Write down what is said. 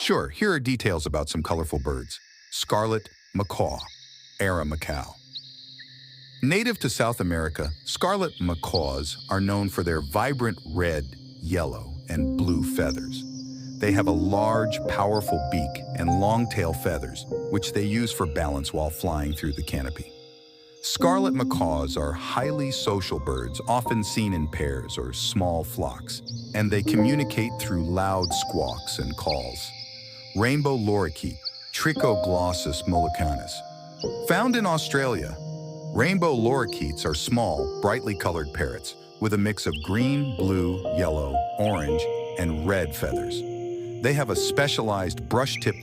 Sure, here are details about some colorful birds. Scarlet macaw, Ara macaw. Native to South America, scarlet macaws are known for their vibrant red, yellow, and blue feathers. They have a large, powerful beak and long tail feathers, which they use for balance while flying through the canopy. Scarlet macaws are highly social birds, often seen in pairs or small flocks, and they communicate through loud squawks and calls. Rainbow lorikeet, Trichoglossus mollicanus. Found in Australia, rainbow lorikeets are small, brightly colored parrots with a mix of green, blue, yellow, orange, and red feathers. They have a specialized brush-tip